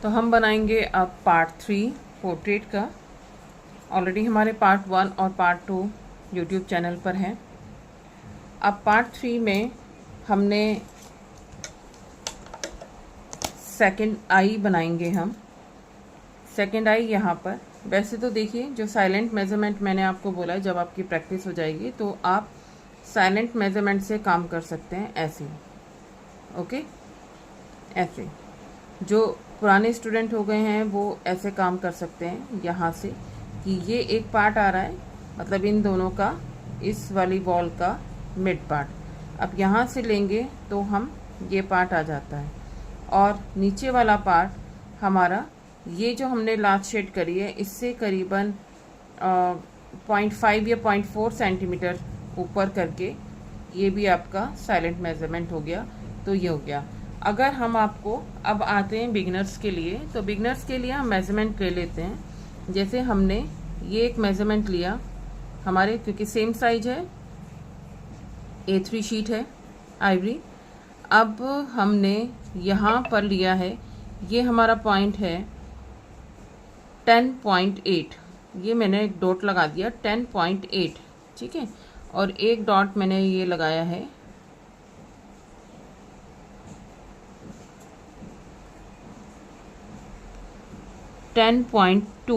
तो हम बनाएंगे अब पार्ट 3 पोर्ट्रेट का। ऑलरेडी हमारे पार्ट 1 और पार्ट 2 यूट्यूब चैनल पर हैं। अब पार्ट 3 में हमने सेकंड आई बनाएंगे। हम सेकंड आई यहाँ पर वैसे तो देखिए, जो साइलेंट मेजरमेंट मैंने आपको बोला, जब आपकी प्रैक्टिस हो जाएगी तो आप साइलेंट मेजरमेंट से काम कर सकते हैं। ऐसे ओके, ऐसे जो पुराने स्टूडेंट हो गए हैं वो ऐसे काम कर सकते हैं यहाँ से कि ये एक पार्ट आ रहा है, मतलब इन दोनों का, इस वाली वॉल का मिड पार्ट। अब यहाँ से लेंगे तो हम ये पार्ट आ जाता है, और नीचे वाला पार्ट हमारा, ये जो हमने लास्ट शेड करी है इससे करीबन 0.5 या 0.4 सेंटीमीटर ऊपर करके, ये भी आपका साइलेंट मेजरमेंट हो गया। तो ये हो गया। अगर हम आपको अब आते हैं बिगिनर्स के लिए, तो बिगिनर्स के लिए हम मेजरमेंट ले लेते हैं। जैसे हमने ये एक मेजरमेंट लिया हमारे, क्योंकि सेम साइज है, A3 शीट है आइवरी। अब हमने यहाँ पर लिया है, ये हमारा पॉइंट है 10.8, ये मैंने एक डॉट लगा दिया 10.8, ठीक है। और एक डॉट मैंने ये लगाया है 10.2,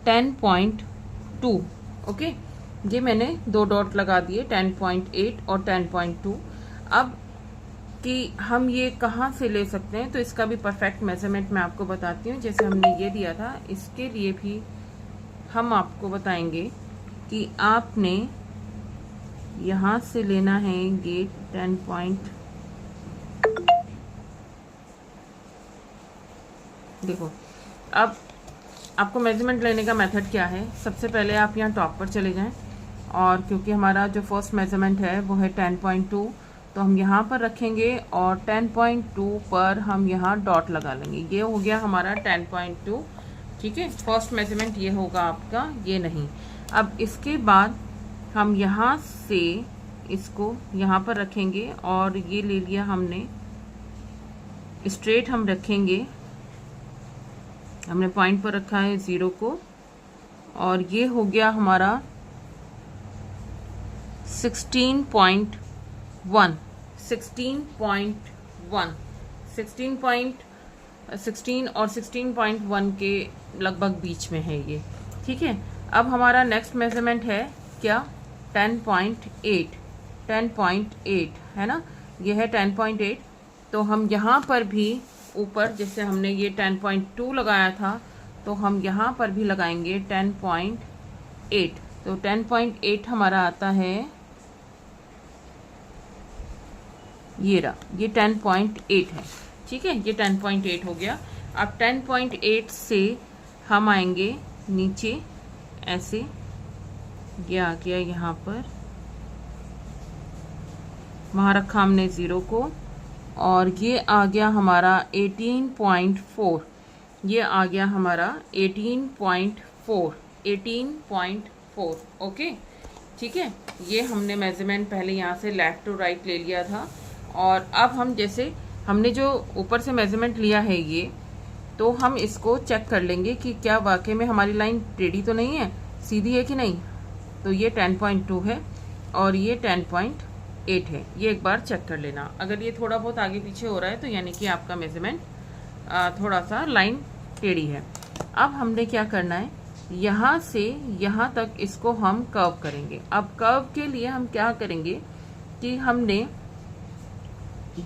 10.2, ओके। ये मैंने दो डॉट लगा दिए 10.8 और 10.2। अब कि हम ये कहाँ से ले सकते हैं, तो इसका भी परफेक्ट मेजरमेंट मैं आपको बताती हूँ। जैसे हमने ये दिया था, इसके लिए भी हम आपको बताएंगे कि आपने यहाँ से लेना है ये 10 देखो। अब आपको मेजरमेंट लेने का मेथड क्या है, सबसे पहले आप यहाँ टॉप पर चले जाएं, और क्योंकि हमारा जो फर्स्ट मेजरमेंट है वो है 10.2, तो हम यहाँ पर रखेंगे और 10.2 पर हम यहाँ डॉट लगा लेंगे। ये हो गया हमारा 10.2, ठीक है। फर्स्ट मेजरमेंट ये होगा आपका, ये नहीं। अब इसके बाद हम यहाँ से इसको यहाँ पर रखेंगे, और ये ले लिया हमने स्ट्रेट, हम रखेंगे, हमने पॉइंट पर रखा है 0 को, और ये हो गया हमारा 16.1, 16 और 16.1 के लगभग बीच में है ये, ठीक है। अब हमारा नेक्स्ट मेजरमेंट है क्या, 10.8, 10.8 है ना, ये है 10.8। तो हम यहाँ पर भी ऊपर, जैसे हमने ये 10.2 लगाया था, तो हम यहाँ पर भी लगाएंगे 10.8। तो 10.8 हमारा आता है, ये रहा, ये 10.8 है, ठीक है। ये 10.8 हो गया। अब 10.8 से हम आएंगे नीचे, ऐसे, ये आ गया यहाँ पर, वहाँ रखा हमने 0 को, और ये आ गया हमारा 18.4, ये आ गया हमारा 18.4, 18.4, ओके, ठीक है। ये हमने मेजरमेंट पहले यहाँ से लेफ्ट टू राइट ले लिया था। और अब हम, जैसे हमने जो ऊपर से मेजरमेंट लिया है ये, तो हम इसको चेक कर लेंगे कि क्या वाकई में हमारी लाइन टेढ़ी तो नहीं है, सीधी है कि नहीं। तो ये 10.2 है और ये 10.8 है, ये एक बार चेक कर लेना। अगर ये थोड़ा बहुत आगे पीछे हो रहा है तो यानी कि आपका मेजरमेंट थोड़ा सा लाइन टेढ़ी है। अब हमने क्या करना है, यहाँ से यहाँ तक इसको हम कर्व करेंगे। अब कर्व के लिए हम क्या करेंगे कि हमने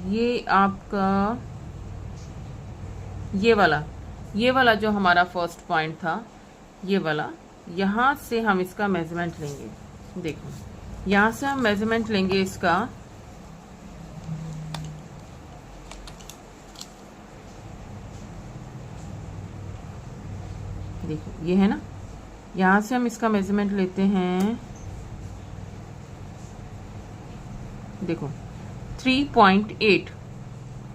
ये आपका ये वाला जो हमारा फर्स्ट पॉइंट था, ये वाला, यहाँ से हम इसका मेजरमेंट लेंगे। देखो, यहाँ से हम मेजरमेंट लेंगे इसका, देखो ये है ना, यहाँ से हम इसका मेजरमेंट लेते हैं, देखो 3.8,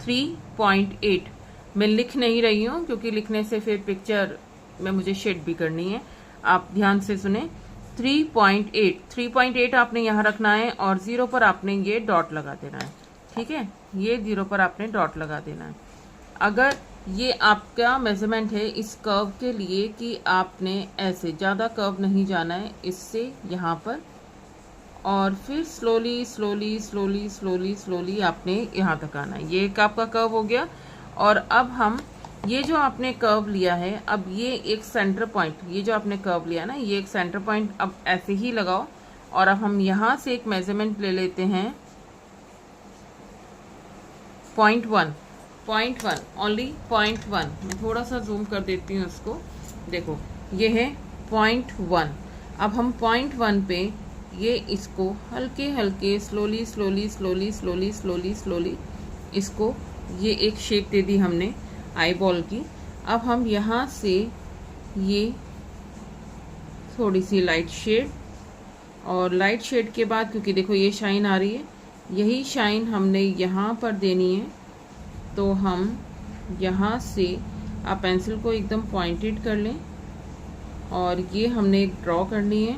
3.8। मैं लिख नहीं रही हूँ क्योंकि लिखने से फिर पिक्चर में मुझे शेड भी करनी है, आप ध्यान से सुने। 3.8 आपने यहाँ रखना है, और 0 पर आपने ये डॉट लगा देना है, ठीक है। ये 0 पर आपने डॉट लगा देना है। अगर ये आपका मेजरमेंट है इस कर्व के लिए कि आपने ऐसे ज़्यादा कर्व नहीं जाना है, इससे यहाँ पर, और फिर slowly slowly slowly slowly slowly आपने यहाँ तक आना है। ये एक आपका कर्व हो गया। और अब हम ये जो आपने कर्व लिया है, अब ये एक सेंटर पॉइंट, ये जो आपने कर्व लिया ना, ये एक सेंटर पॉइंट अब ऐसे ही लगाओ। और अब हम यहाँ से एक मेजरमेंट ले लेते हैं 0.1, ओनली 0.1। मैं थोड़ा सा जूम कर देती हूँ इसको, देखो ये है 0.1। अब हम 0.1 पे ये इसको हल्के हल्के slowly slowly slowly slowly slowly slowly इसको ये एक शेप दे दी हमने आई बॉल की। अब हम यहाँ से ये थोड़ी सी लाइट शेड, और लाइट शेड के बाद क्योंकि देखो ये शाइन आ रही है, यही शाइन हमने यहाँ पर देनी है। तो हम यहाँ से आप पेंसिल को एकदम पॉइंटेड कर लें और ये हमने एक ड्रॉ करनी है।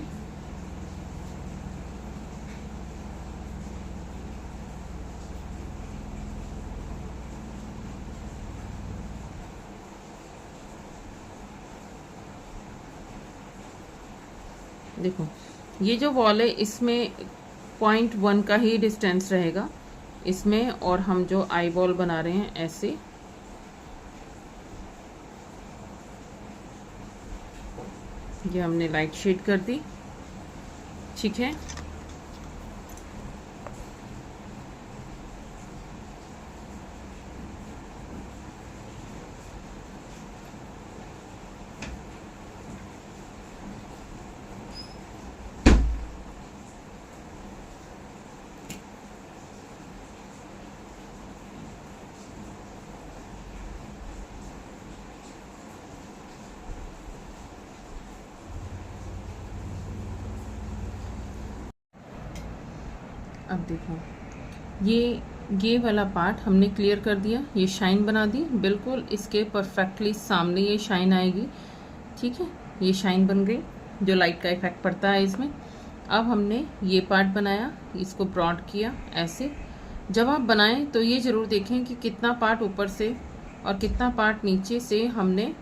देखो ये जो वॉल है इसमें 0.1 का ही डिस्टेंस रहेगा इसमें, और हम जो आई बॉल बना रहे हैं ऐसे, ये हमने लाइट शेड कर दी, ठीक है। अब देखो ये वाला पार्ट हमने क्लियर कर दिया, ये शाइन बना दी, बिल्कुल इसके परफेक्टली सामने ये शाइन आएगी, ठीक है। ये शाइन बन गई, जो लाइट का इफेक्ट पड़ता है इसमें। अब हमने ये पार्ट बनाया, इसको ब्रॉड किया ऐसे। जब आप बनाएं तो ये ज़रूर देखें कि कितना पार्ट ऊपर से और कितना पार्ट नीचे से हमने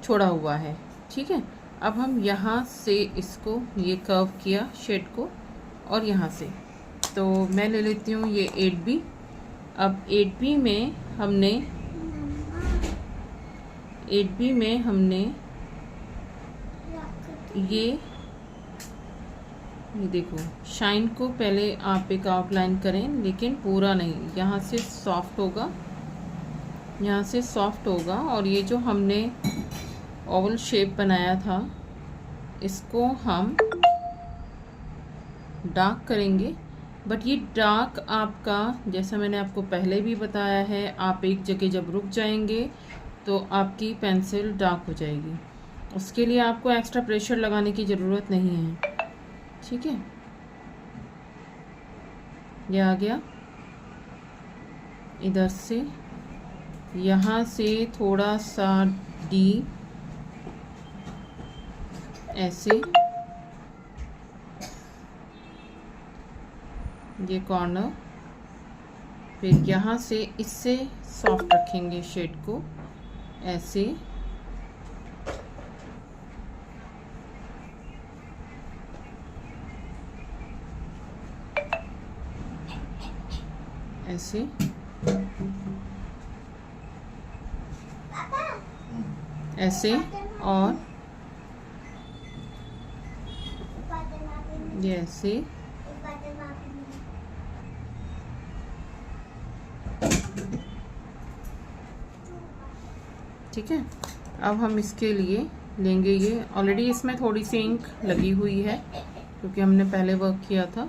छोड़ा हुआ है, ठीक है। अब हम यहाँ से इसको ये कर्व किया शेड को, और यहाँ से तो मैं ले लेती हूँ ये 8B। अब 8B में हमने ये देखो शाइन को पहले आप एक आउटलाइन करें, लेकिन पूरा नहीं, यहाँ से सॉफ्ट होगा, यहाँ से सॉफ्ट होगा। और ये जो हमने ओवल शेप बनाया था इसको हम डार्क करेंगे। बट ये डार्क आपका, जैसा मैंने आपको पहले भी बताया है, आप एक जगह जब रुक जाएंगे तो आपकी पेंसिल डार्क हो जाएगी। उसके लिए आपको एक्स्ट्रा प्रेशर लगाने की ज़रूरत नहीं है, ठीक है। ये आ गया, इधर से यहाँ से थोड़ा सा डीप ऐसे, ये कॉर्नर, फिर यहाँ से इससे सॉफ्ट रखेंगे शेड को ऐसे, ऐसे, ऐसे, और ये ऐसे, ठीक है। अब हम इसके लिए लेंगे, ये ऑलरेडी इसमें थोड़ी सी इंक लगी हुई है क्योंकि हमने पहले वर्क किया था,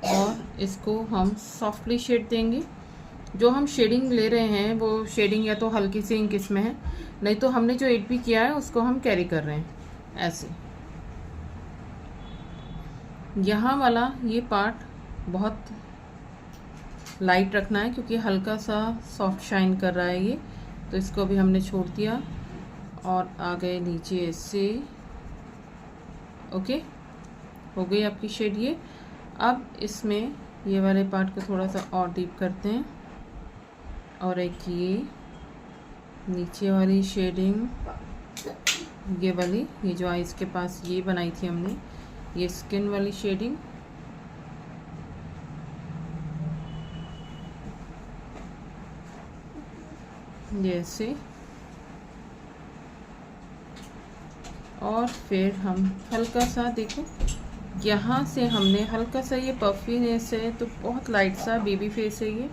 और इसको हम सॉफ्टली शेड देंगे। जो हम शेडिंग ले रहे हैं वो शेडिंग या तो हल्की सी इंक इसमें है, नहीं तो हमने जो 8B किया है उसको हम कैरी कर रहे हैं ऐसे। यहाँ वाला ये पार्ट बहुत लाइट रखना है क्योंकि हल्का सा सॉफ्ट शाइन कर रहा है ये, तो इसको भी हमने छोड़ दिया और आ गए नीचे ऐसे। ओके, हो गई आपकी शेड ये। अब इसमें ये वाले पार्ट को थोड़ा सा और डीप करते हैं, और एक ये नीचे वाली शेडिंग ये वाली, ये जो आइज़ के पास ये बनाई थी हमने, ये स्किन वाली शेडिंग, जैसे, और फिर हम हल्का सा देखो यहाँ से हमने हल्का सा, ये पफीनेस है तो बहुत लाइट सा बेबी फेस है ये,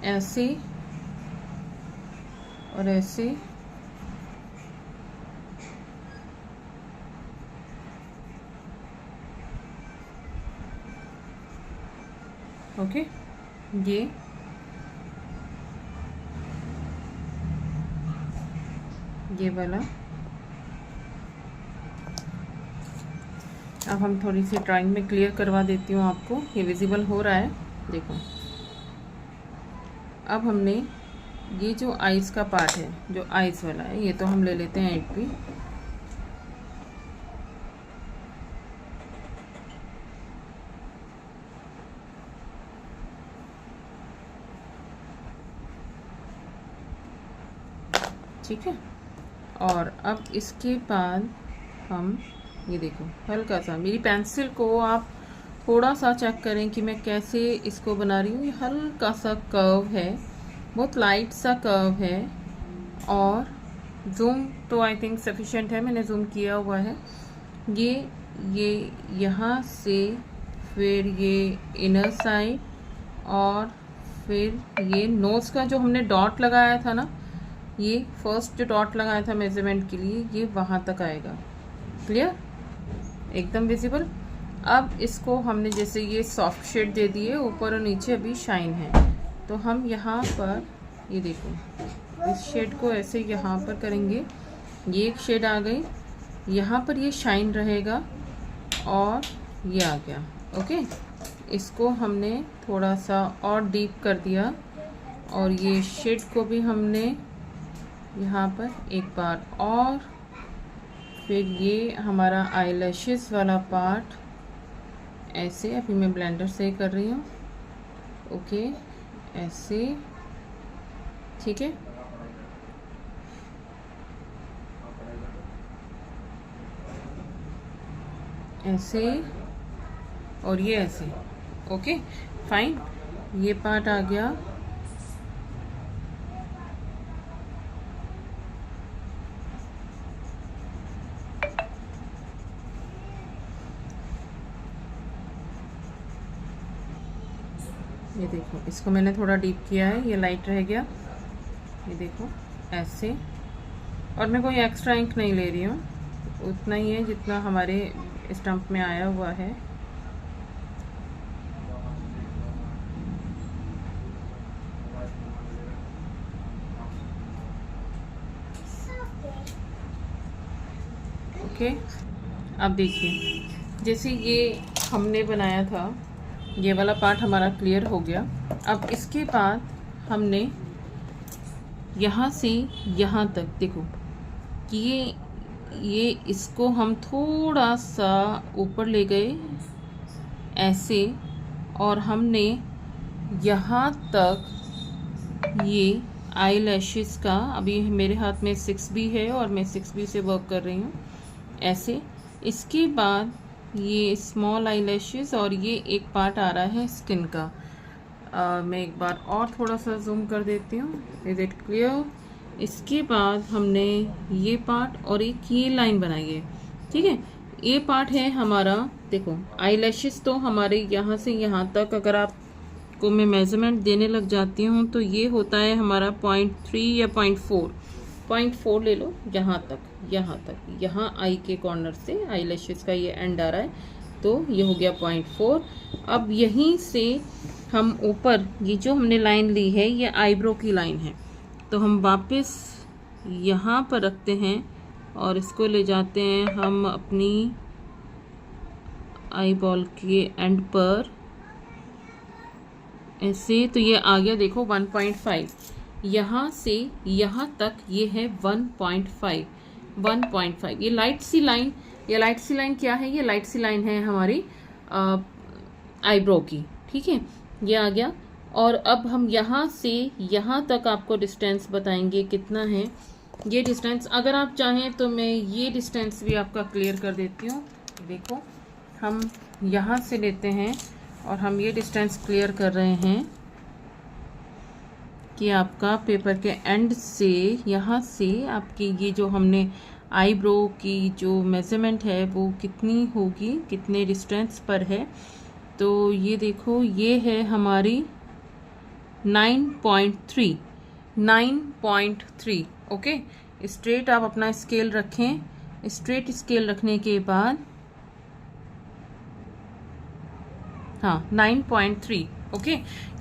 ऐसे और ऐसे, ओके। ये वाला। अब हम थोड़ी सी ड्राइंग में क्लियर करवा देती हूँ आपको, ये विजिबल हो रहा है देखो। अब हमने ये जो आइज़ का पार्ट है, जो आइज़ वाला है, ये तो हम ले लेते हैं 8 भी, ठीक है। और अब इसके बाद हम ये देखो हल्का सा, मेरी पेंसिल को आप थोड़ा सा चेक करें कि मैं कैसे इसको बना रही हूँ। ये हल्का सा कर्व है, बहुत लाइट सा कर्व है, और जूम तो आई थिंक सफिशिएंट है, मैंने जूम किया हुआ है। ये यहाँ से फिर ये इनर साइड, और फिर ये नोज़ का जो हमने डॉट लगाया था ना, ये फर्स्ट जो डॉट लगाया था मेजरमेंट के लिए, ये वहाँ तक आएगा। क्लियर, एकदम विजिबल। अब इसको हमने जैसे ये सॉफ्ट शेड दे दी है, ऊपर और नीचे अभी शाइन है, तो हम यहाँ पर ये देखो इस शेड को ऐसे यहाँ पर करेंगे, ये एक शेड आ गई, यहाँ पर ये शाइन रहेगा, और ये आ गया। ओके, इसको हमने थोड़ा सा और डीप कर दिया, और ये शेड को भी हमने यहाँ पर एक बार, और फिर ये हमारा आईलैशेस वाला पार्ट ऐसे, अभी मैं ब्लेंडर से कर रही हूँ, ओके, ऐसे, ठीक है। ऐसे, और ये ऐसे, ओके फाइन, ये पार्ट आ गया। ये देखो, इसको मैंने थोड़ा डीप किया है, ये लाइट रह गया, ये देखो ऐसे। और मैं कोई एक्स्ट्रा इंक नहीं ले रही हूँ, उतना ही है जितना हमारे स्टम्प में आया हुआ है। ओके, अब देखिए, जैसे ये हमने बनाया था, ये वाला पार्ट हमारा क्लियर हो गया। अब इसके बाद हमने यहाँ से यहाँ तक देखो कि ये इसको हम थोड़ा सा ऊपर ले गए ऐसे, और हमने यहाँ तक ये आई लैशेस का, अभी मेरे हाथ में 6B है और मैं 6B से वर्क कर रही हूँ ऐसे। इसके बाद ये स्मॉल आई लैशेस, और ये एक पार्ट आ रहा है स्किन का। मैं एक बार और थोड़ा सा जूम कर देती हूँ, इज इट क्लियर। इसके बाद हमने ये पार्ट और एक ये लाइन बनाई है, ठीक है। ये पार्ट है हमारा, देखो आई लैशेस तो हमारे यहाँ से यहाँ तक, अगर आपको मैं मेजरमेंट देने लग जाती हूँ तो ये होता है हमारा 0.3 या 0.4 ले लो, यहाँ तक, यहाँ आई के कॉर्नर से आई लैशेस का ये एंड आ रहा है, तो ये हो गया 0.4। अब यहीं से हम ऊपर ये जो हमने लाइन ली है, ये आईब्रो की लाइन है, तो हम वापस यहाँ पर रखते हैं और इसको ले जाते हैं हम अपनी आई बॉल के एंड पर ऐसे, तो ये आ गया देखो 1.5। यहाँ से यहाँ तक ये है 1.5। ये लाइट सी लाइन, क्या है? ये लाइट सी लाइन है हमारी आईब्रो की, ठीक है, ये आ गया। और अब हम यहाँ से यहाँ तक आपको डिस्टेंस बताएंगे कितना है ये डिस्टेंस। अगर आप चाहें तो मैं ये डिस्टेंस भी आपका क्लियर कर देती हूँ। देखो हम यहाँ से लेते हैं और हम ये डिस्टेंस क्लियर कर रहे हैं कि आपका पेपर के एंड से यहाँ से आपकी ये जो हमने आईब्रो की जो मेज़रमेंट है वो कितनी होगी, कितने डिस्टेंस पर है। तो ये देखो ये है हमारी 9.3 ओके। स्ट्रेट आप अपना स्केल रखें। स्ट्रेट स्केल रखने के बाद हाँ 9.3 ओके,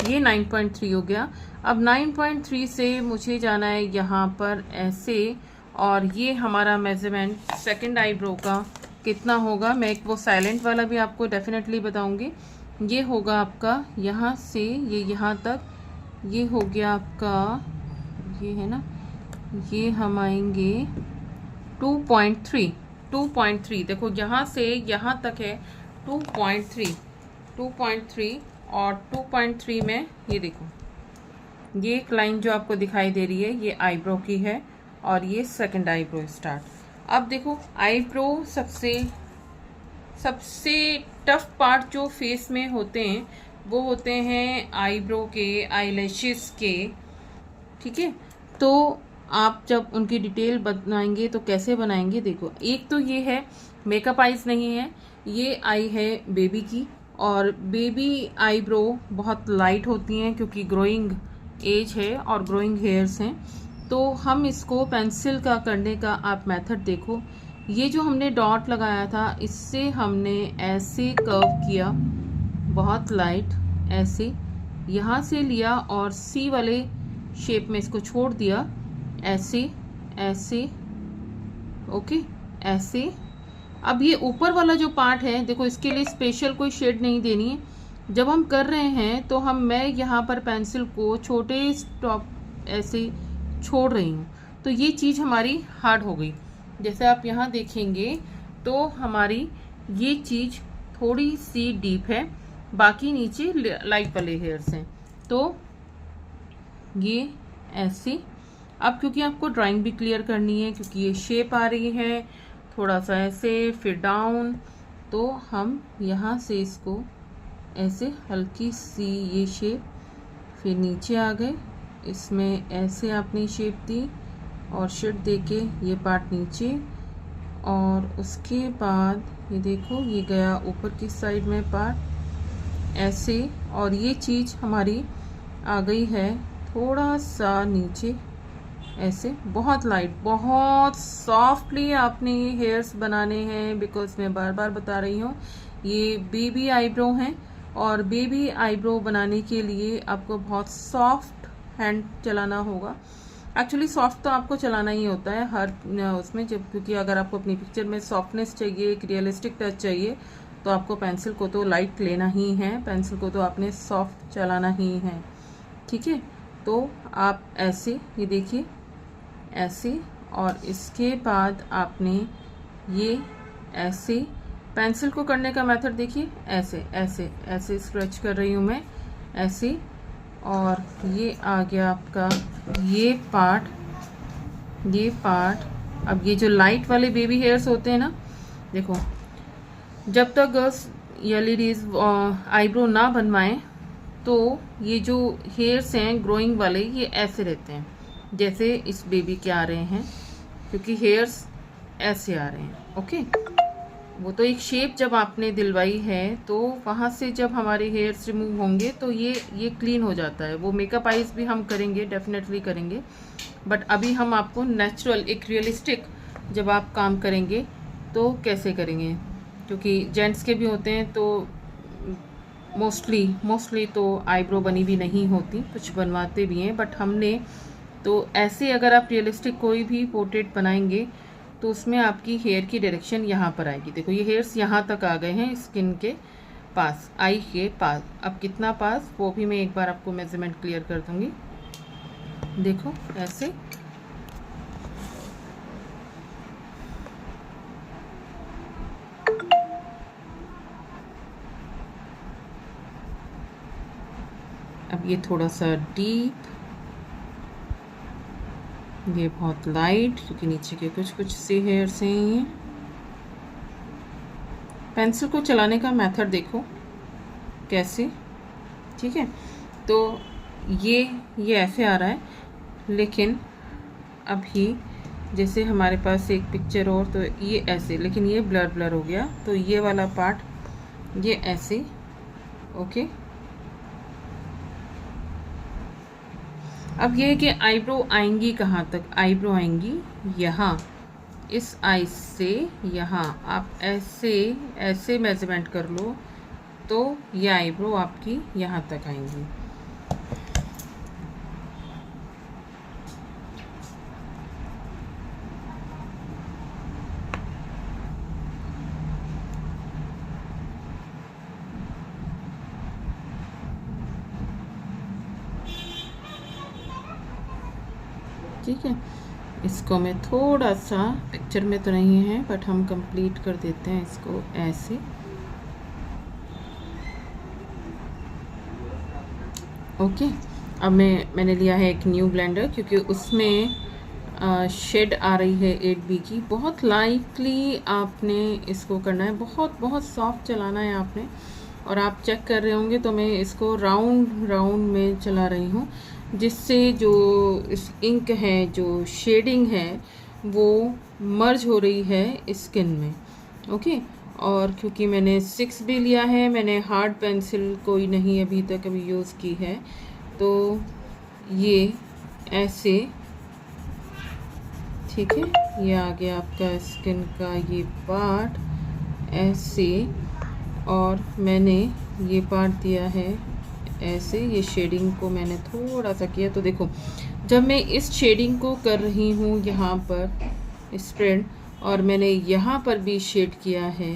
ये 9.3 हो गया। अब 9.3 से मुझे जाना है यहाँ पर ऐसे, और ये हमारा मेजरमेंट सेकंड आईब्रो का कितना होगा, मैं एक वो साइलेंट वाला भी आपको डेफिनेटली बताऊंगी। ये होगा आपका यहाँ से ये यहाँ तक, ये हो गया आपका, ये है ना, ये हम आएंगे 2.3 देखो यहाँ से यहाँ तक है 2.3 और 2.3 में ये देखो ये एक लाइन जो आपको दिखाई दे रही है ये आईब्रो की है और ये सेकंड आईब्रो स्टार्ट। अब देखो आईब्रो सबसे टफ पार्ट जो फेस में होते हैं वो होते हैं आईब्रो के, आईलैशेस के, ठीक है। तो आप जब उनकी डिटेल बनाएंगे तो कैसे बनाएंगे, देखो एक तो ये है मेकअप आईज नहीं है, ये आई है बेबी की, और बेबी आईब्रो बहुत लाइट होती हैं क्योंकि ग्रोइंग एज है और ग्रोइंग हेयर्स हैं। तो हम इसको पेंसिल का करने का आप मेथड देखो, ये जो हमने डॉट लगाया था इससे हमने ऐसे कर्व किया, बहुत लाइट ऐसे यहाँ से लिया और सी वाले शेप में इसको छोड़ दिया, ऐसे ऐसे ओके ऐसे। अब ये ऊपर वाला जो पार्ट है देखो इसके लिए स्पेशल कोई शेड नहीं देनी है। जब हम कर रहे हैं तो मैं यहाँ पर पेंसिल को छोटे स्टॉप ऐसे छोड़ रही हूँ, तो ये चीज़ हमारी हार्ड हो गई। जैसे आप यहाँ देखेंगे तो हमारी ये चीज़ थोड़ी सी डीप है, बाकी नीचे लाइट वाले हेयर्स हैं। तो ये ऐसे, अब क्योंकि आपको ड्राइंग भी क्लियर करनी है क्योंकि ये शेप आ रही है थोड़ा सा ऐसे फिर डाउन, तो हम यहाँ से इसको ऐसे हल्की सी ये शेप, फिर नीचे आ गए, इसमें ऐसे आपने शेप दी और शेड देके ये पार्ट नीचे, और उसके बाद ये देखो ये गया ऊपर की साइड में पार्ट ऐसे, और ये चीज़ हमारी आ गई है थोड़ा सा नीचे ऐसे। बहुत लाइट, बहुत सॉफ्टली आपने ये हेयर्स बनाने हैं, बिकॉज मैं बार बार बता रही हूँ ये बेबी आईब्रो हैं, और बेबी आईब्रो बनाने के लिए आपको बहुत सॉफ्ट हैंड चलाना होगा। एक्चुअली सॉफ्ट तो आपको चलाना ही होता है हर उसमें, जब क्योंकि अगर आपको अपनी पिक्चर में सॉफ्टनेस चाहिए, एक रियलिस्टिक टच चाहिए, तो आपको पेंसिल को तो लाइट लेना ही है, पेंसिल को तो आपने सॉफ्ट चलाना ही है, ठीक है। तो आप ऐसे ये देखिए ऐसे, और इसके बाद आपने ये ऐसे पेंसिल को करने का मेथड देखिए, ऐसे ऐसे ऐसे स्क्रैच कर रही हूँ मैं ऐसे, और ये आ गया आपका ये पार्ट। अब ये जो लाइट वाले बेबी हेयर्स होते हैं ना, देखो जब तक गर्ल्स या लेडीज आईब्रो ना बनवाएं तो ये जो हेयर्स हैं ग्रोइंग वाले ये ऐसे रहते हैं जैसे इस बेबी के आ रहे हैं, क्योंकि हेयर्स ऐसे आ रहे हैं ओके। वो तो एक शेप जब आपने दिलवाई है तो वहाँ से जब हमारे हेयर्स रिमूव होंगे तो ये क्लीन हो जाता है। वो मेकअप आइज भी हम करेंगे, डेफिनेटली करेंगे, बट अभी हम आपको नेचुरल एक रियलिस्टिक जब आप काम करेंगे तो कैसे करेंगे, क्योंकि जेंट्स के भी होते हैं तो मोस्टली तो आईब्रो बनी भी नहीं होती, कुछ बनवाते भी हैं, बट हमने तो ऐसे अगर आप रियलिस्टिक कोई भी पोर्ट्रेट बनाएंगे तो उसमें आपकी हेयर की डायरेक्शन यहाँ पर आएगी। देखो ये हेयर्स यहाँ तक आ गए हैं स्किन के पास, आई के पास। अब कितना पास वो भी मैं एक बार आपको मेजरमेंट क्लियर कर दूंगी। देखो ऐसे, अब अब ये थोड़ा सा डीप, ये बहुत लाइट, क्योंकि नीचे के कुछ कुछ से हेयर्स हैं ये। पेंसिल को चलाने का मेथड देखो कैसे, ठीक है। तो ये ऐसे आ रहा है, लेकिन अभी जैसे हमारे पास एक पिक्चर और, तो ये ऐसे, लेकिन ये ब्लर ब्लर हो गया, तो ये वाला पार्ट ये ऐसे, ओके। अब ये है कि आईब्रो आएंगी कहाँ तक, आईब्रो आएंगी यहाँ, इस आई से यहाँ। आप ऐसे ऐसे मेजरमेंट कर लो तो ये आईब्रो आपकी यहाँ तक आएंगी। ठीक है, इसको मैं थोड़ा सा, पिक्चर में तो नहीं है बट हम कंप्लीट कर देते हैं इसको ऐसे। ओके, अब मैंने लिया है एक न्यू ब्लेंडर, क्योंकि उसमें शेड आ रही है 8B की। बहुत लाइटली आपने इसको करना है, बहुत बहुत सॉफ्ट चलाना है आपने। और आप चेक कर रहे होंगे तो मैं इसको राउंड राउंड में चला रही हूँ, जिससे जो इस इंक है, जो शेडिंग है, वो मर्ज हो रही है स्किन में। ओके, और क्योंकि मैंने 6B लिया है, मैंने हार्ड पेंसिल कोई नहीं अभी तक यूज़ की है, तो ये ऐसे, ठीक है। ये आ गया आपका स्किन का ये पार्ट ऐसे, और मैंने ये पार्ट दिया है ऐसे। ये शेडिंग को मैंने थोड़ा सा किया, तो देखो जब मैं इस शेडिंग को कर रही हूँ यहाँ पर स्प्रेड, और मैंने यहाँ पर भी शेड किया है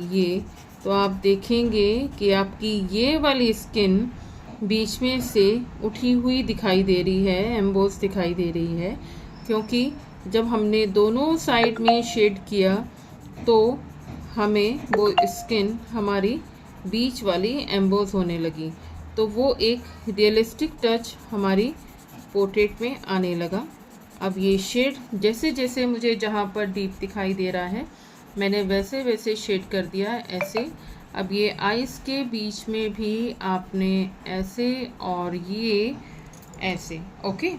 ये, तो आप देखेंगे कि आपकी ये वाली स्किन बीच में से उठी हुई दिखाई दे रही है, एम्बोस दिखाई दे रही है, क्योंकि जब हमने दोनों साइड में शेड किया तो हमें वो स्किन हमारी बीच वाली एम्बोस होने लगी, तो वो एक रियलिस्टिक टच हमारी पोर्ट्रेट में आने लगा। अब ये शेड जैसे जैसे मुझे जहाँ पर डीप दिखाई दे रहा है, मैंने वैसे वैसे शेड कर दिया ऐसे। अब ये आइस के बीच में भी आपने ऐसे और ये ऐसे, ओके,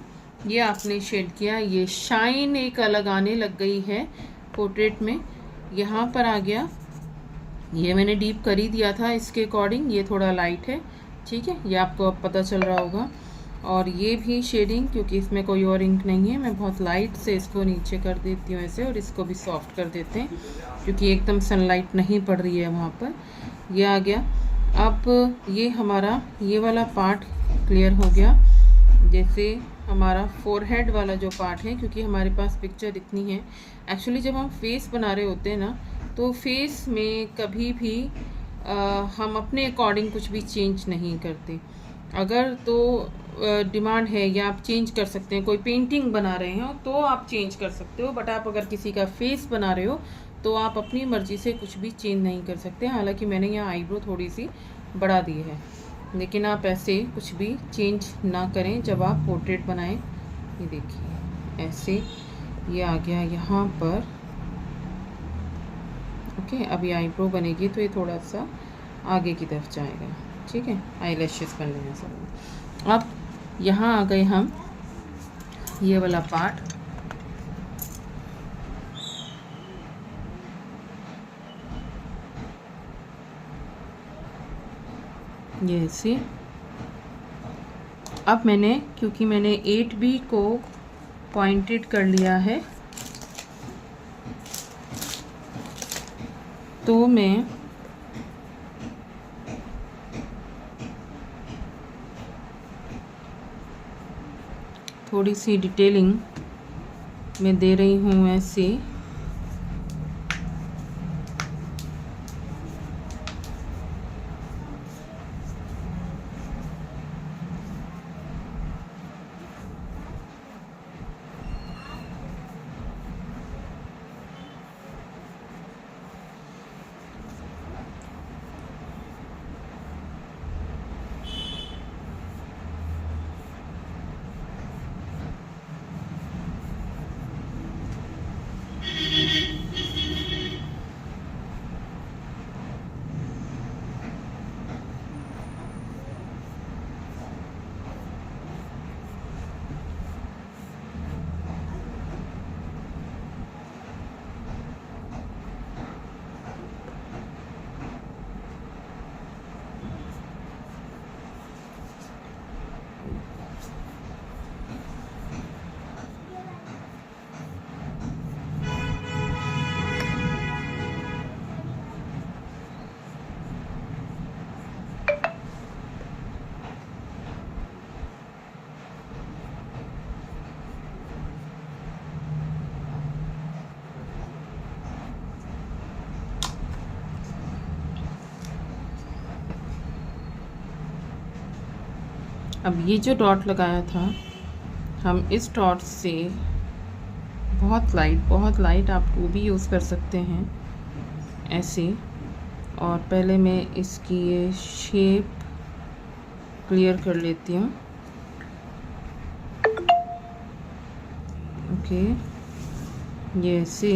ये आपने शेड किया। ये शाइन एक अलग आने लग गई है पोर्ट्रेट में, यहाँ पर आ गया। ये मैंने डीप कर ही दिया था इसके अकॉर्डिंग, ये थोड़ा लाइट है, ठीक है, ये आपको अब पता चल रहा होगा। और ये भी शेडिंग, क्योंकि इसमें कोई और इंक नहीं है, मैं बहुत लाइट से इसको नीचे कर देती हूँ ऐसे, और इसको भी सॉफ्ट कर देते हैं क्योंकि एकदम सनलाइट नहीं पड़ रही है वहाँ पर। ये आ गया। अब ये हमारा ये वाला पार्ट क्लियर हो गया। जैसे हमारा फोरहेड वाला जो पार्ट है, क्योंकि हमारे पास पिक्चर इतनी है, एक्चुअली जब हम फेस बना रहे होते हैं ना, तो फेस में कभी भी हम अपने अकॉर्डिंग कुछ भी चेंज नहीं करते। अगर तो डिमांड है या आप चेंज कर सकते हैं, कोई पेंटिंग बना रहे हो तो आप चेंज कर सकते हो, बट आप अगर किसी का फेस बना रहे हो तो आप अपनी मर्ज़ी से कुछ भी चेंज नहीं कर सकते। हालांकि मैंने यहाँ आईब्रो थोड़ी सी बढ़ा दी है, लेकिन आप ऐसे कुछ भी चेंज ना करें जब आप पोर्ट्रेट बनाएं। ये देखिए ऐसे ये आ गया यहाँ पर, ओके। अभी आईब्रो बनेगी तो ये थोड़ा सा आगे की तरफ जाएगा, ठीक है। आई लैशेस कर लेना सब। अब यहाँ आ गए हम ये वाला पार्ट, ये ऐसे। अब मैंने, क्योंकि मैंने 8B को पॉइंटेड कर लिया है, तो मैं थोड़ी सी डिटेलिंग मैं दे रही हूँ ऐसे। अब ये जो डॉट लगाया था, हम इस डॉट से बहुत लाइट आप वो भी यूज़ कर सकते हैं ऐसे। और पहले मैं इसकी ये शेप क्लियर कर लेती हूँ। ओके, ये ऐसे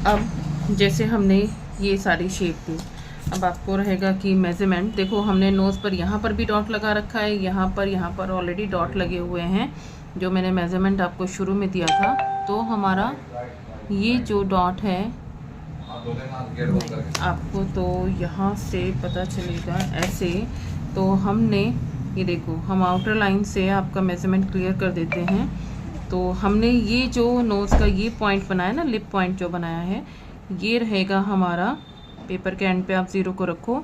अब जैसे हमने ये सारी शेप दी, अब आपको रहेगा कि मेज़रमेंट देखो, हमने नोज़ पर यहाँ पर भी डॉट लगा रखा है, यहाँ पर ऑलरेडी डॉट लगे हुए हैं जो मैंने मेज़रमेंट आपको शुरू में दिया था। तो हमारा ये जो डॉट है आपको तो यहाँ से पता चलेगा ऐसे। तो हमने ये देखो, हम आउटर लाइन से आपका मेज़रमेंट क्लियर कर देते हैं। तो हमने ये जो नोज़ का ये पॉइंट बनाया ना, लिप पॉइंट जो बनाया है, ये रहेगा हमारा, पेपर के एंड पे आप 0 को रखो,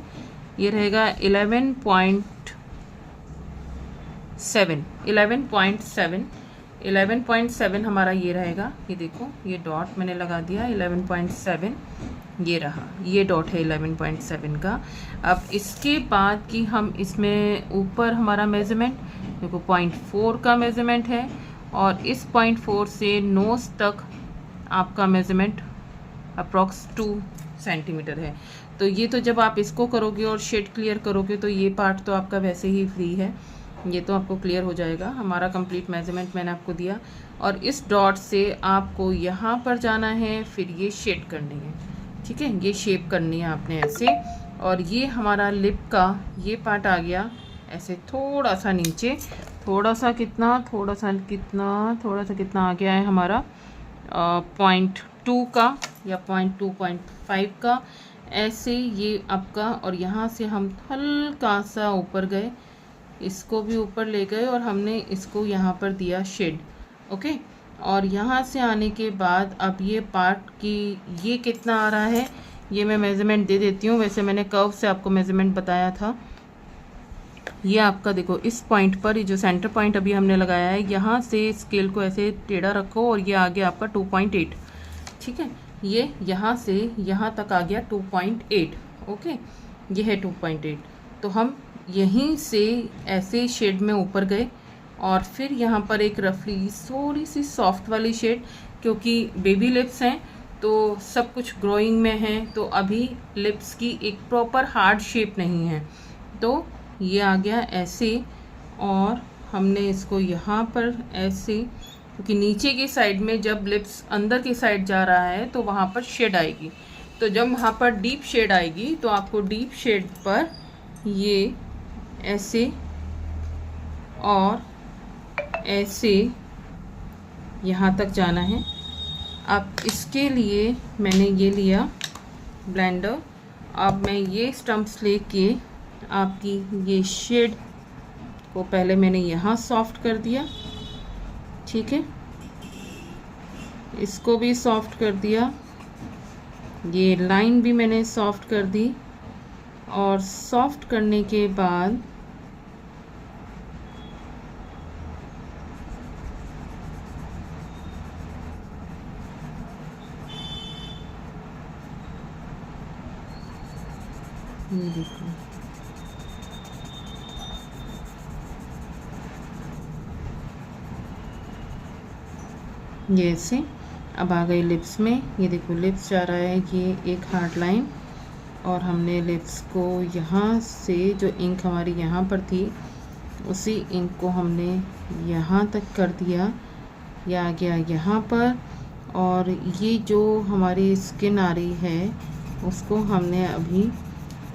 ये रहेगा 11.7 हमारा ये रहेगा। ये देखो, ये डॉट मैंने लगा दिया 11.7, ये रहा, ये डॉट है 11.7 का। अब इसके बाद कि हम इसमें ऊपर हमारा मेज़रमेंट देखो 0.4 का मेज़रमेंट है, और इस 0.4 से नोज़ तक आपका मेज़रमेंट अप्रॉक्स 2 सेंटीमीटर है। तो ये तो जब आप इसको करोगे और शेड क्लियर करोगे तो ये पार्ट तो आपका वैसे ही फ्री है, ये तो आपको क्लियर हो जाएगा। हमारा कंप्लीट मेज़रमेंट मैंने आपको दिया, और इस डॉट से आपको यहाँ पर जाना है, फिर ये शेड करनी है, ठीक है, ये शेप करनी है आपने ऐसे। और ये हमारा लिप का ये पार्ट आ गया ऐसे थोड़ा सा नीचे, थोड़ा सा कितना आ गया है हमारा 0.2 का या 0.5 का ऐसे ये आपका। और यहाँ से हम हल्का सा ऊपर गए, इसको भी ऊपर ले गए और हमने इसको यहाँ पर दिया शेड। ओके, और यहाँ से आने के बाद अब ये पार्ट की ये कितना आ रहा है ये मैं मेज़रमेंट दे देती हूँ। वैसे मैंने कर्व से आपको मेज़रमेंट बताया था। ये आपका देखो, इस पॉइंट पर, ये जो सेंटर पॉइंट अभी हमने लगाया है, यहाँ से स्केल को ऐसे टेढ़ा रखो और ये आ गया आपका 2.8, ठीक है। ये यहाँ से यहाँ तक आ गया 2.8। ओके, ये है 2.8। तो हम यहीं से ऐसे शेड में ऊपर गए, और फिर यहाँ पर एक रफली थोड़ी सी सॉफ्ट वाली शेड, क्योंकि बेबी लिप्स हैं तो सब कुछ ग्रोइंग में है, तो अभी लिप्स की एक प्रॉपर हार्ड शेप नहीं है, तो ये आ गया ऐसे, और हमने इसको यहाँ पर ऐसे, क्योंकि नीचे की साइड में जब लिप्स अंदर की साइड जा रहा है तो वहाँ पर शेड आएगी। तो जब वहाँ पर डीप शेड आएगी तो आपको डीप शेड पर ये ऐसे और ऐसे यहाँ तक जाना है। अब इसके लिए मैंने ये लिया ब्लेंडर। अब मैं ये स्टम्प्स लेके आपकी ये शेड को पहले मैंने यहाँ सॉफ्ट कर दिया, ठीक है, इसको भी सॉफ्ट कर दिया, ये लाइन भी मैंने सॉफ्ट कर दी। और सॉफ्ट करने के बाद ये देखो, ये ऐसे अब आ गई लिप्स में। ये देखो लिप्स जा रहा है, ये एक हार्ड लाइन, और हमने लिप्स को यहाँ से जो इंक हमारी यहाँ पर थी उसी इंक को हमने यहाँ तक कर दिया, ये आ गया यहाँ पर। और ये जो हमारी स्किन आ रही है उसको हमने अभी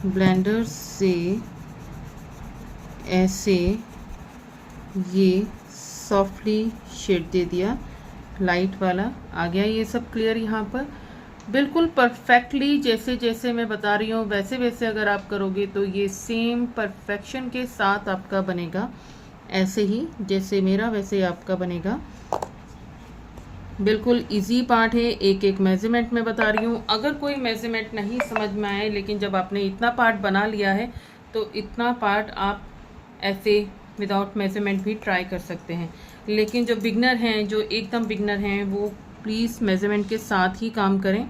ब्लेंडर से ऐसे ये सॉफ्टली शेड दे दिया, लाइट वाला आ गया। ये सब क्लियर यहाँ पर बिल्कुल परफेक्टली जैसे जैसे मैं बता रही हूँ वैसे वैसे अगर आप करोगे तो ये सेम परफेक्शन के साथ आपका बनेगा, ऐसे ही जैसे मेरा वैसे ही आपका बनेगा। बिल्कुल इजी पार्ट है, एक एक मेजरमेंट में बता रही हूँ। अगर कोई मेजरमेंट नहीं समझ में आए, लेकिन जब आपने इतना पार्ट बना लिया है तो इतना पार्ट आप ऐसे विदाउट मेजरमेंट भी ट्राई कर सकते हैं। लेकिन जो बिगनर हैं, जो एकदम बिगनर हैं, वो प्लीज़ मेजरमेंट के साथ ही काम करें,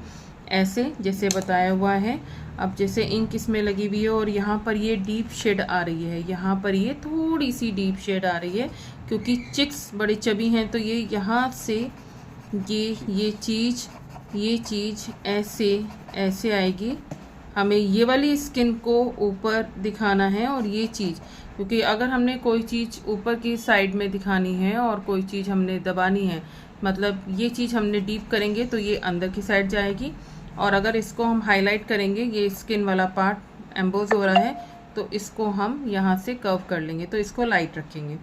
ऐसे जैसे बताया हुआ है। अब जैसे इंक इसमें लगी हुई है और यहाँ पर ये डीप शेड आ रही है, यहाँ पर ये थोड़ी सी डीप शेड आ रही है क्योंकि चिक्स बड़े चबी हैं, तो ये यहाँ से ये चीज़ ऐसे ऐसे आएगी। हमें ये वाली स्किन को ऊपर दिखाना है, और ये चीज़, क्योंकि अगर हमने कोई चीज़ ऊपर की साइड में दिखानी है और कोई चीज़ हमने दबानी है, मतलब ये चीज़ हमने डीप करेंगे तो ये अंदर की साइड जाएगी, और अगर इसको हम हाईलाइट करेंगे, ये स्किन वाला पार्ट एम्बोज हो रहा है, तो इसको हम यहाँ से कर्व कर लेंगे, तो इसको लाइट रखेंगे।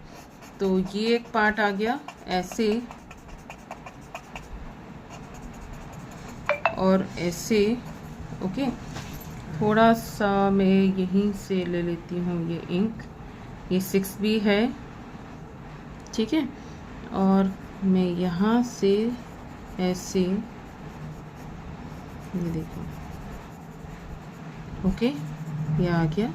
तो ये एक पार्ट आ गया ऐसे और ऐसे, ओके। थोड़ा सा मैं यहीं से ले लेती हूँ ये इंक, ये 6B है, ठीक है, और मैं यहाँ से ऐसे, ये देखो, ओके, ये आ गया।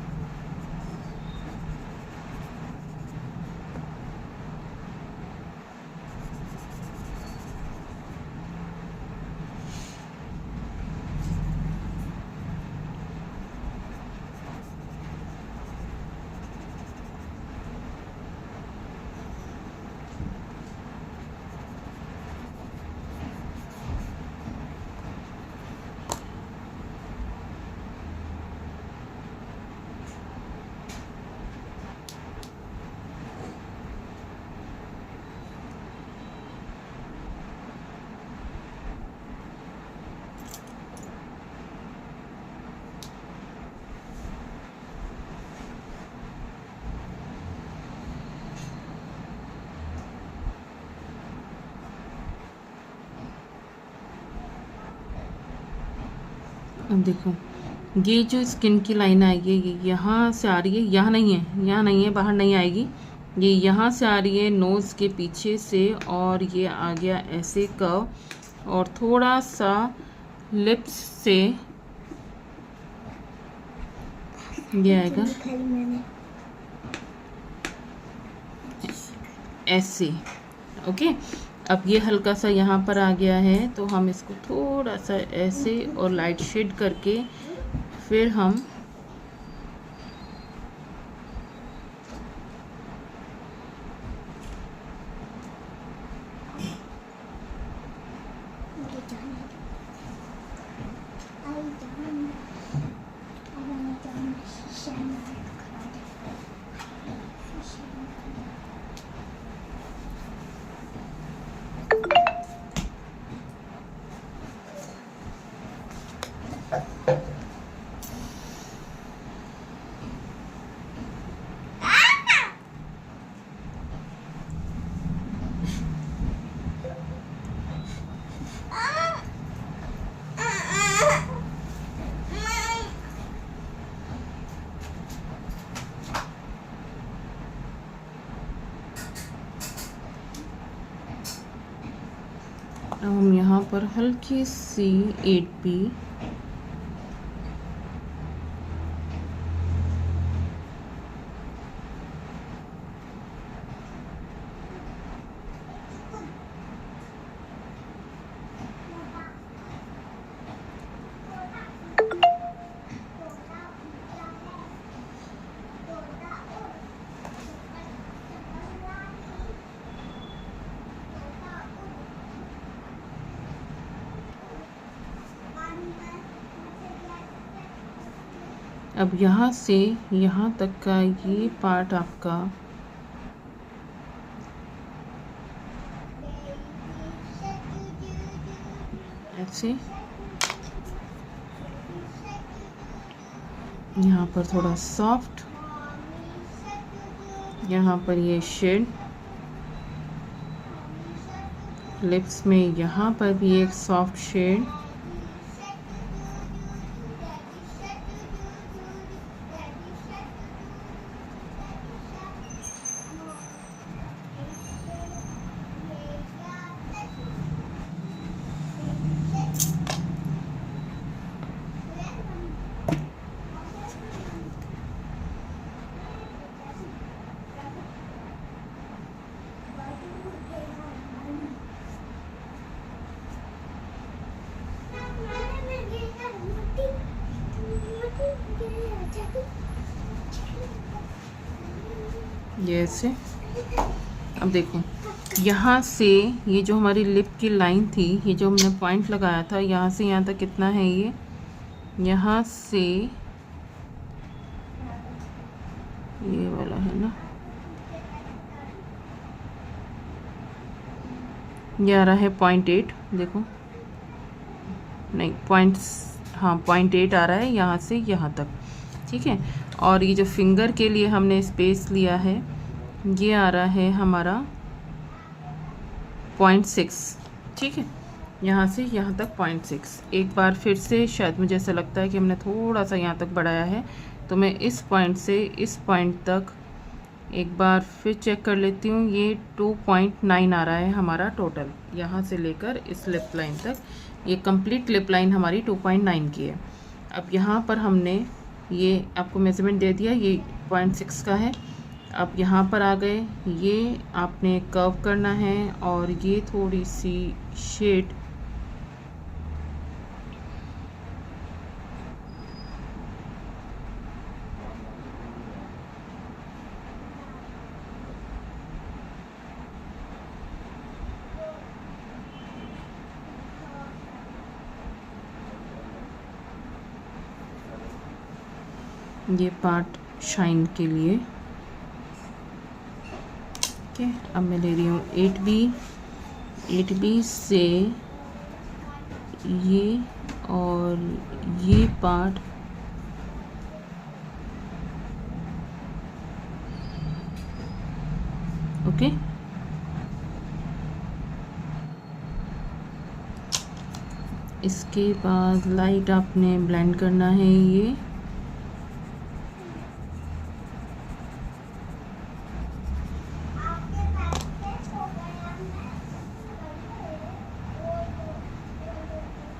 अब देखो ये जो स्किन की लाइन आएगी ये यहाँ से आ रही है, यहाँ नहीं है, यहाँ नहीं है, बाहर नहीं आएगी, ये यहाँ से आ रही है नोज़ के पीछे से, और ये आ गया ऐसे कर्व, और थोड़ा सा लिप्स से ये आएगा ऐसे, ओके। अब ये हल्का सा यहाँ पर आ गया है, तो हम इसको थोड़ा सा ऐसे और लाइट शेड करके फिर हम अब हम यहाँ पर हल्की सी 8B अब यहाँ से यहाँ तक का ये पार्ट आपका ऐसे, यहाँ पर थोड़ा सॉफ्ट, यहाँ पर ये शेड, लिप्स में यहाँ पर भी एक सॉफ्ट शेड, ये ऐसे। अब देखो यहाँ से ये जो हमारी लिप की लाइन थी, ये जो हमने पॉइंट लगाया था, यहाँ से यहाँ तक कितना है ये, यहाँ से ये वाला है ना, ये आ रहा है 0.8, देखो नहीं हाँ 0.8 आ रहा है यहाँ से यहाँ तक, ठीक है। और ये जो फिंगर के लिए हमने स्पेस लिया है, ये आ रहा है हमारा 0.6, ठीक है, यहाँ से यहाँ तक 0.6। एक बार फिर से शायद मुझे ऐसा लगता है कि हमने थोड़ा सा यहाँ तक बढ़ाया है, तो मैं इस पॉइंट से इस पॉइंट तक एक बार फिर चेक कर लेती हूँ। ये 2.9 आ रहा है हमारा टोटल, यहाँ से लेकर इस लिप लाइन तक, ये कंप्लीट लिप लाइन हमारी 2.9 की है। अब यहाँ पर हमने ये आपको मेजरमेंट दे दिया, ये 0.6 का है। अब यहाँ पर आ गए, ये आपने कर्व करना है और ये थोड़ी सी शेड ये पार्ट शाइन के लिए, ठीक है। अब मैं ले रही हूँ 8B से ये और ये पार्ट ओके। इसके बाद लाइट आपने ब्लेंड करना है, ये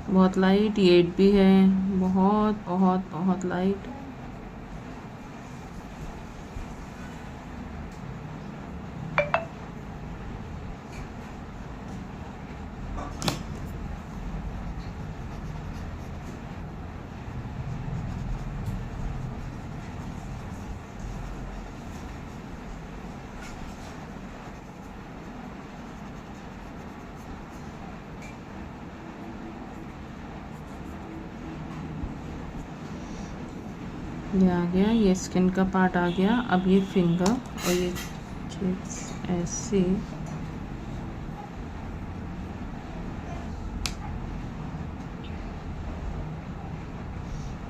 बहुत लाइट, ये 8B है, बहुत बहुत बहुत लाइट। ये आ गया, ये स्किन का पार्ट आ गया। अब ये फिंगर और ये ऐसे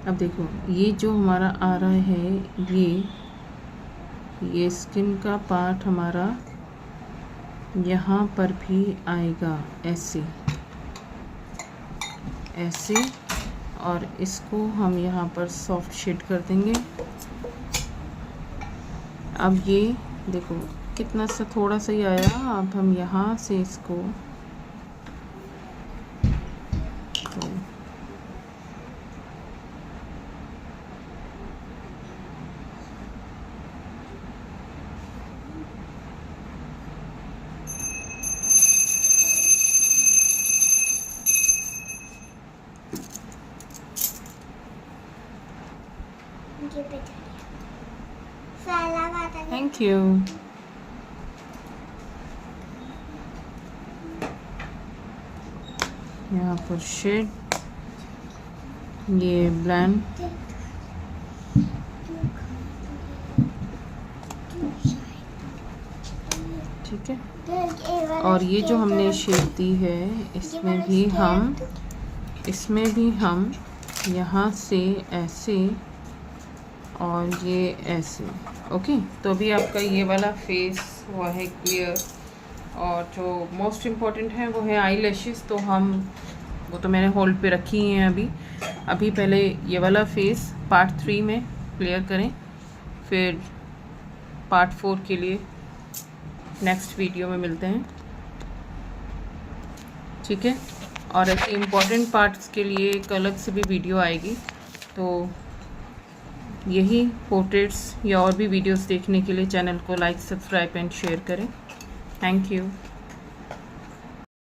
अब देखो, ये जो हमारा आ रहा है, ये स्किन का पार्ट हमारा यहाँ पर भी आएगा, ऐसे ऐसे, और इसको हम यहाँ पर सॉफ्ट शेड कर देंगे। अब ये देखो कितना सा थोड़ा सा ही आया, अब हम यहाँ से इसको थैंक यू। यहाँ पर शेड, ये ब्लेंड, ठीक है। और ये जो हमने शेड दी है इसमें भी हम यहाँ से ऐसे और ये ऐसे। ओके, तो अभी आपका ये वाला फेस हुआ है क्लियर। और जो मोस्ट इम्पॉर्टेंट है वो है आई लैशेस। तो वो तो मैंने होल्ड पे रखी हैं अभी पहले ये वाला फेस पार्ट 3 में क्लियर करें, फिर पार्ट 4 के लिए नेक्स्ट वीडियो में मिलते हैं, ठीक है। और ऐसे इम्पॉर्टेंट पार्ट्स के लिए एक अलग से भी वीडियो आएगी। तो यही पोर्ट्रेट्स या और भी वीडियोस देखने के लिए चैनल को लाइक, सब्सक्राइब एंड शेयर करें। Thank you.